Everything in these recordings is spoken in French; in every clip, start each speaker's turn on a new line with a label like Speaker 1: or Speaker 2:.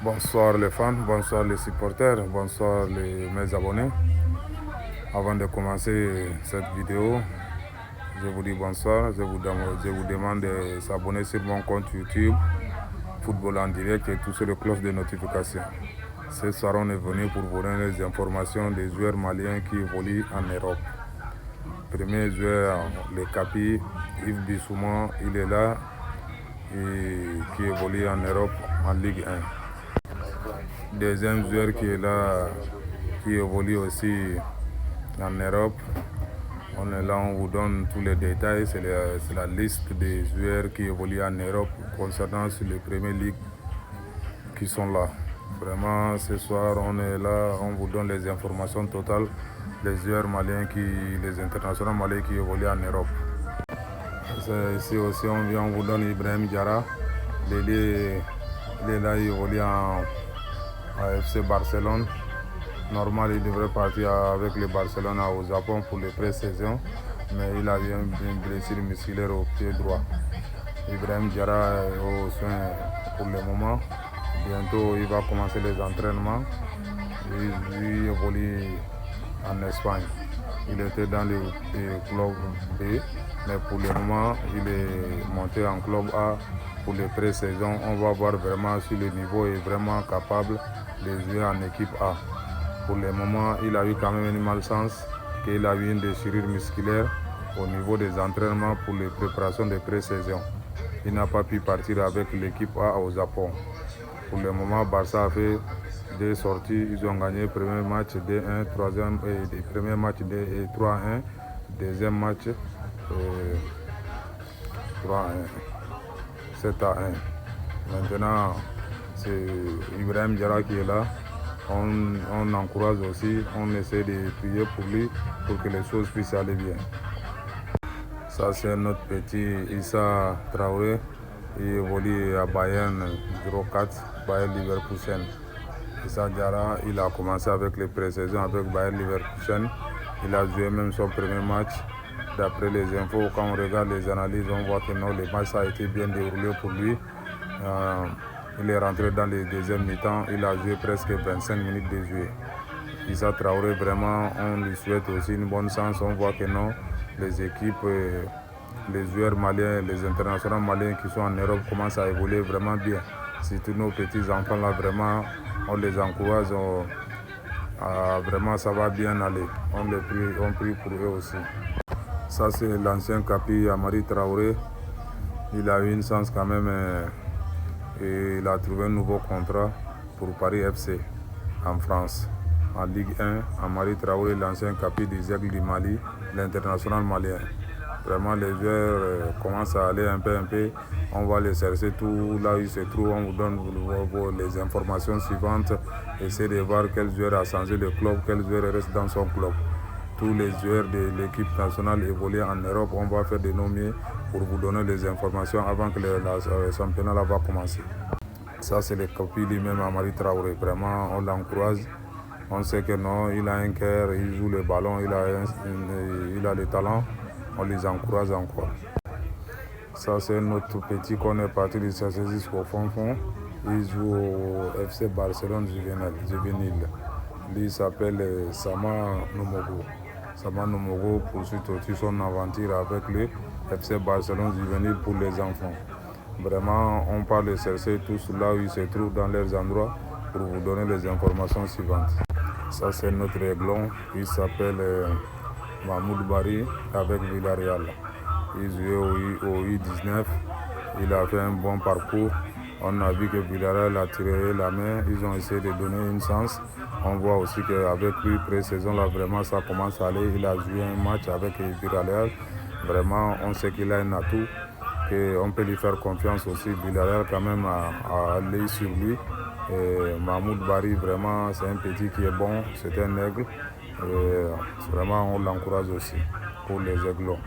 Speaker 1: Bonsoir les fans, bonsoir les supporters, bonsoir mes abonnés. Avant de commencer cette vidéo, je vous dis bonsoir. Je vous demande de s'abonner sur mon compte YouTube, Football en direct, et toucher le cloche de notification. Ce soir, on est venu pour vous donner les informations des joueurs maliens qui évoluent en Europe. Premier joueur, le Capi, Yves Bissouma, il est là, et qui évolue en Europe en Ligue 1. Deuxième joueur qui est là, qui évolue aussi en Europe. On est là, on vous donne tous les détails. C'est la liste des joueurs qui évoluent en Europe concernant sur les premières ligues qui sont là. Vraiment, ce soir, on est là, on vous donne les informations totales des joueurs maliens, les internationaux maliens qui évoluent en Europe. Ici aussi, on vous donne Ibrahim Diarra. Il est là, il évolue à FC Barcelone. Normal, il devrait partir avec le Barcelone au Japon pour les pré-saisons, mais il a eu une blessure musculaire au pied droit. Ibrahim Diarra est au soin pour le moment. Bientôt, il va commencer les entraînements. Il évolue en Espagne. Il était dans le club B, mais pour le moment, il est monté en club A pour les pré-saisons. On va voir vraiment si le niveau est vraiment capable de jouer en équipe A. Pour le moment, il a eu quand même une malchance, qu'il a eu une déchirure musculaire au niveau des entraînements pour les préparations de pré-saison. Il n'a pas pu partir avec l'équipe A au Japon. Pour le moment, Barça a fait des sorties. Ils ont gagné le premier match 2-1, troisième et le premier match 3-1, deuxième match 3-1, 7-1. Maintenant, c'est Ibrahim Diarra qui est là. On encourage aussi, on essaie de prier pour lui pour que les choses puissent aller bien. Ça, c'est notre petit Issa Traoré. Il évolue à Bayern 04, Bayern Leverkusen. Issa Diarra, il a commencé avec les pré-saisons avec Bayern Leverkusen. Il a joué même son premier match. D'après les infos, quand on regarde les analyses, on voit que non, le match a été bien déroulé pour lui. Il est rentré dans les deuxième mi-temps, il a joué presque 25 minutes de jeu. Issa Traoré, vraiment, on lui souhaite aussi une bonne chance. On voit que non, les équipes, les joueurs maliens, les internationaux maliens qui sont en Europe commencent à évoluer vraiment bien. Surtout nos petits enfants là, vraiment, on les encourage. Vraiment, ça va bien aller. On prie pour eux aussi. Ça, c'est l'ancien Capi Amari Traoré. Il a eu une chance quand même. Et il a trouvé un nouveau contrat pour Paris FC en France. En Ligue 1, Amari Traoré, l'ancien Capi des Aigles du Mali, l'international malien. Vraiment, les joueurs commencent à aller un peu. On va les chercher tout là où ils se trouvent. On vous donne les informations suivantes. Essayez de voir quel joueur a changé le club, quel joueur reste dans son club. Tous les joueurs de l'équipe nationale évoluent en Europe. On va faire des nommés pour vous donner les informations avant que le championnat va commencer. Ça, c'est le Capi lui-même, Amari Traoré. Vraiment, on l'encourage. On sait que non, il a un cœur, il joue le ballon, il a le talent. On les encourage encore. Ça, c'est notre petit qu'on est parti de chercher jusqu'au fond. Il joue au FC Barcelone juvénile. Lui, il s'appelle Sama Nomogo. Sama Nomogo poursuit aussi son aventure avec le FC Barcelone juvénile pour les enfants. Vraiment, on parle de chercher tous là où ils se trouvent dans leurs endroits pour vous donner les informations suivantes. Ça, c'est notre aiglon. Il s'appelle Mahmoud Bari avec Villarreal. Il jouait au U19. Il a fait un bon parcours. On a vu que Villarreal a tiré la main. Ils ont essayé de donner une chance. On voit aussi qu'avec lui, pré-saison, là, vraiment, ça commence à aller. Il a joué un match avec Villarreal. Vraiment, on sait qu'il a un atout. On peut lui faire confiance aussi. Villarreal, quand même, a l'œil sur lui. Et Mahmoud Bari, vraiment, c'est un petit qui est bon. C'est un aigle. Et vraiment, on l'encourage aussi pour les aiglons.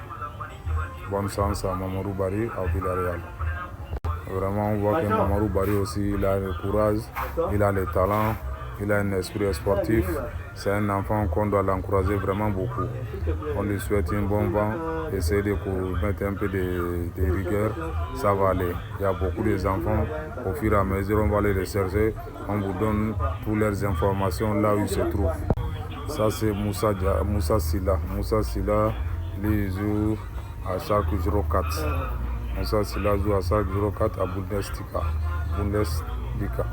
Speaker 1: Bonne chance à Mamadou Bari à Villarreal. Vraiment, on voit que Mamadou Bari aussi, il a le courage, il a le talent, il a un esprit sportif. C'est un enfant qu'on doit l'encourager vraiment beaucoup. On lui souhaite un bon vent, essayer de mettre un peu de rigueur, ça va aller. Il y a beaucoup d'enfants, au fur et à mesure on va aller les chercher, on vous donne toutes les informations là où ils se trouvent. Ça c'est Moussa Silla. Moussa Silla, lui il joue à chaque 04. Moussa Silla joue à chaque 04 à Bundesliga.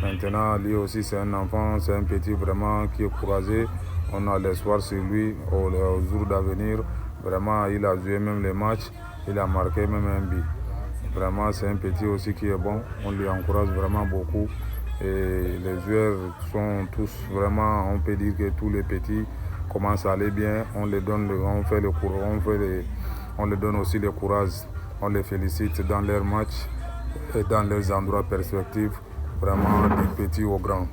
Speaker 1: Maintenant, lui aussi c'est un enfant, c'est un petit vraiment qui est courageux. On a l'espoir sur lui au jour d'avenir. Vraiment, il a joué même les matchs, il a marqué même un but. Vraiment, c'est un petit aussi qui est bon. On lui encourage vraiment beaucoup. Et les joueurs sont tous vraiment, on peut dire que tous les petits commencent à aller bien. On les donne, on les donne aussi le courage. On les félicite dans leurs matchs et dans leurs endroits perspectives. Vraiment, du petit au grand.